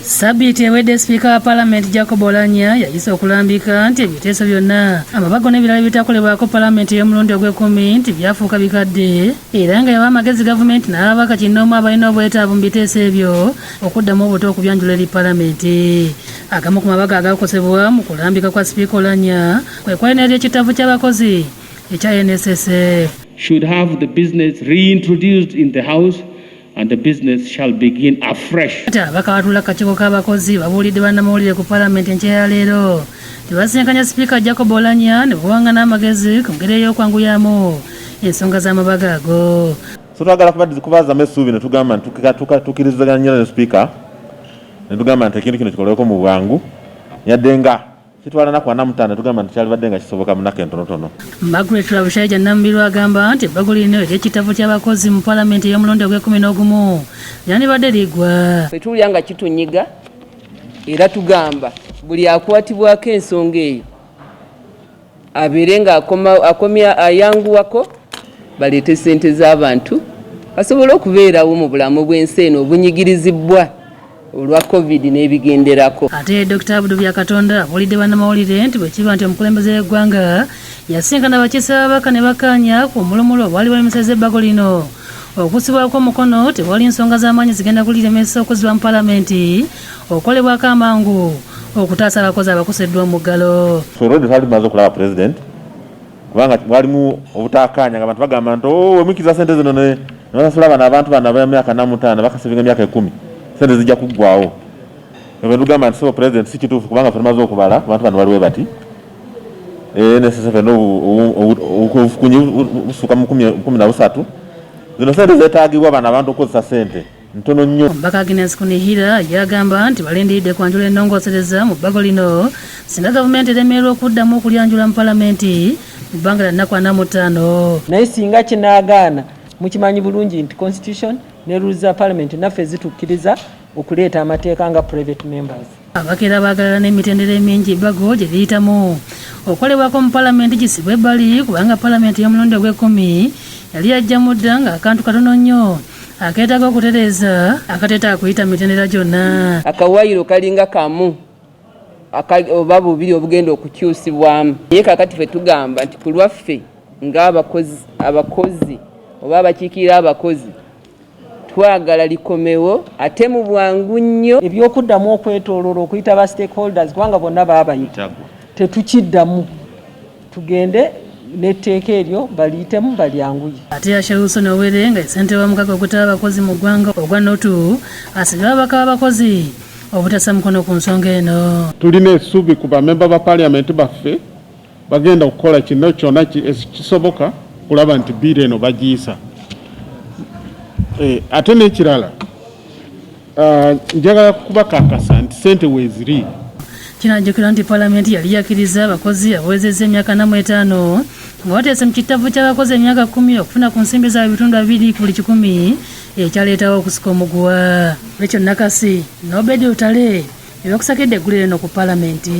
Sabiti ewedde Speaker wa Parliament Jacob Oulanyah yayise okulambika nti ebiteeso byonna amabago n'ebirala bitakolebwako Parliament y'omulundi ogw'ekkumi nti byafuuka bikadde era nga yawa amagezi gavumenti n'ababaka kinnoomu abalina obwetaavu mu biteeso ebyo okuddamu obuto okubyanjula eri Parliament. Agamu ku mabago agakosebwa mu kulambika kwa Speaker Oulanyah kwe kwalina ery'ekitavvu ky'abakozi ekya NSSF. Should have the business reintroduced in the House and the business shall begin afresh. Abakawatula akakiiko k'abakozi babuulidde bannamawulire ku Parliament enkya ya leero tebasinkanya Speaker Jacob Oulanyah ne buwanga n'amagezi ku ngeri ey'okwanguyamu ensonga z'amabago ago. So twagala kubazzamu essuubi ne tugamba nti tukkirizaganya ne Speaker ne tugamba nti ekintu kino kikolweko mu bwangu yadde nga kitwala naku 45 tugamba nti kyalibadde nga kisoboka mu nnaku entonotono. Margaret Labushaija Nambirwa agamba nti ebbago lino ery'ekitavvu ky'abakozi mu Parliament ey'omulundi ogw'e11 lyandibadde liggwa. Bwe tuwulira nga kitunyiga era tugamba buli akwatibwako ensonga eyo abeere nga akomya ayanguwako baleete ssente z'abantu basobole okubeerawo mu bulamu bw'ensi eno obunyigirizibwa olwa COVID n'ebigenderako. Ate Dr. Abdul Byakatonda abuulidde bannamawulire nti bwe kiba nti omukulembeze w'eggwanga yasinkana abakiise b'ababaka ne bakkaanya ku mulumulo obwali bulemesezza ebbago lino okusibwako omukono tewali nsonga z'amaanyi zigenda kulilemesa okuzzibwa mu Parliament okolebwako amangu okutaasa abakozi abakoseddwa omuggalo. Olwedde twali tumaze okulaba President kubanga walimu obutakkaanya nga abantu bagamba nti wemwikiza ssente zino ne basasula bano abantu bano ab'emyaka 45 bakasevinga emyaka 10 sente zijja kuggwawo. Ebyo tugamba nti so President si kituufu kubanga ffe tumaze okubala abantu bano baliwe bati NSSF n'obufukunyi busuka mu 13 zino sente zeetaagibwa bano abantu okukozesa sente ntono nnyo. Omubaka Agnes Kunihira yagamba nti balindiridde kwanjula ennongoosereza mu bbago lino singa gavumenti eremererwa okuddamu okulyanjula mu Parliament mu bbanga lya nnaku 45. Naye singa kinaagaana mukimanyi bulungi nti Constitution ne rules za Parliament naffe zitukkiriza okuleeta amateeka nga private members. Abakeera baagalana n'emitendera emingi ebbago gye liyitamu okolebwako mu Parliament gisibwe ebbali kubanga Parliament y'omulundi ogw'e10 yali yajjamu dda nga akantu katono nnyo akeetaaga okutereeza akateetaaga kuyita mitendera gyonna. Akawaayiro kalinga kamu oba bubiri obugenda okukyusibwamu. Naye kakati ffe tugamba nti ku lwaffe ng'abakozi oba abakiikirira abakozi twagala likomewo ate mu bwangu nnyo. Ebyokuddamu okwetooloola okuyita ba stakeholders kubanga bonna baabayita tetukiddamu tugende n'etteeka eryo baliyitemu balyanguye. Ate Asheruso Nowere nga ssente w'omukago ogutaba abakozi mu ggwanga ogwa Notu asabye ababaka b'abakozi obutassa mukono ku nsonga eno. Tulina essuubi ku bamemba ba Parliament baffe bagenda okukola kino kyonna kisoboka kulaba nti biira eno bagiyisa. Ate n'ekirala njagala kubakakasa nti ssente weeziri. Kinajjukirwa nti Parliament yali yakkiriza abakozi abawezezza emyaka 45 nga bateese mu kitavvu ky'abakozi emyaka 10 okufuna ku nsimbi zaabwe ebitundu 2 ku buli 100 ekyaleetawo okusika omuguwa. Ekyo Nakasi Nobedi Utale ebyakusakidde eggulire eno ku Parliament.